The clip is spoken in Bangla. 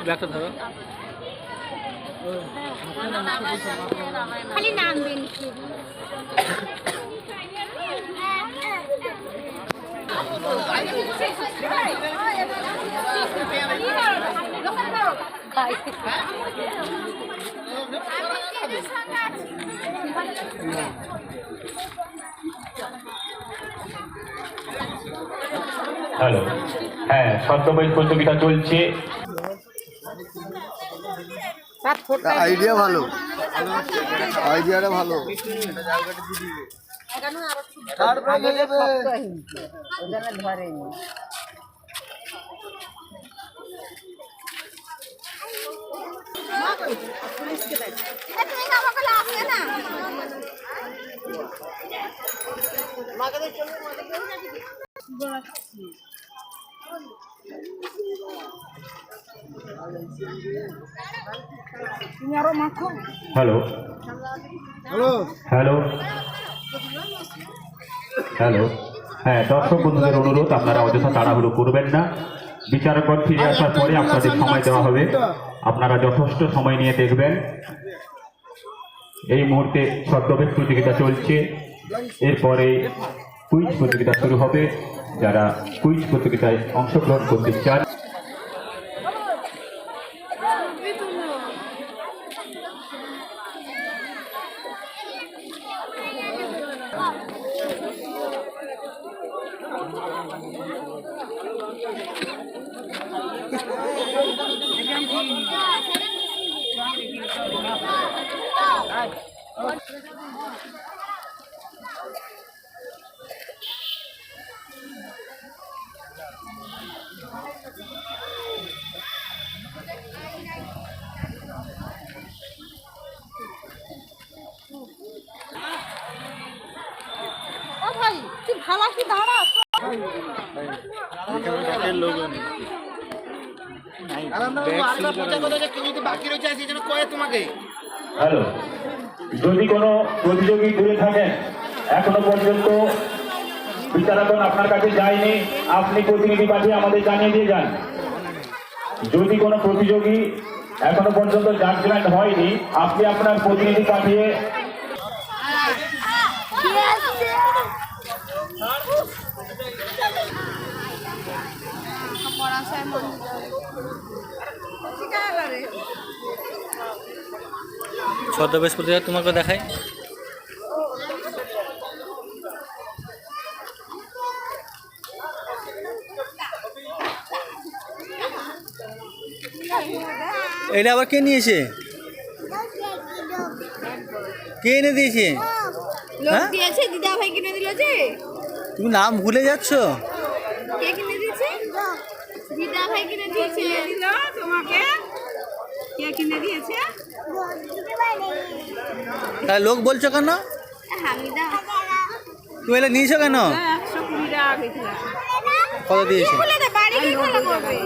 ব্যাগটা ধরো। খালি নামবেন হ্যালো, হ্যাঁ, ছদ্মবেশ প্রতিযোগিতা চলছে। আইডিয়া ভালো, আইডিয়াটা ভালো। হ্যালো হ্যালো হ্যালো হ্যালো, হ্যাঁ, দর্শক বন্ধুদের অনুরোধ, আপনারা অযথা তাড়াহুড়ো করবেন না। বিচারকগণ ফিরে আসার পরে আপনাদের সময় দেওয়া হবে, আপনারা যথেষ্ট সময় নিয়ে দেখবেন। এই মুহূর্তে ছদ্মবেশ প্রতিযোগিতা চলছে, এরপরে কুইজ প্রতিযোগিতা শুরু হবে। যারা কুইজ প্রতিযোগিতায় অংশগ্রহণ করতে চান হ্যালো, যদি কোনো প্রতিযোগী দূরে থাকেন, এখনো পর্যন্ত বিচারকগণ আপনার কাছে যায়নি, আপনি প্রতিনিধি পাঠিয়ে আমাদের জানিয়ে দিয়ে যান। যদি কোনো প্রতিযোগী এখনো পর্যন্ত জাজমেন্ট হয়নি, আপনি আপনার প্রতিনিধি পাঠিয়ে ছদ্মবেশ প্রতিযোগিতা তোমাকে দেখাই। এটা আবার কে নিয়েছে? কে এনে দিয়েছে? লোক দিয়েছে, দিদা ভাই কিনে দিল যে। তুমি নাম ভুলে যাচ্ছ। কে কিনে দিয়েছে? দিদা ভাই কিনে দিয়েছে। দিল তোমাকে? কে কিনে দিয়েছে? তাহলে লোক বলছো কেন? হামিদা। তুমি এটা নিয়েছো কেন? 120 টাকা দিয়েছিল। কত দিয়েছে? বাড়ি গিয়ে খোলা করবে।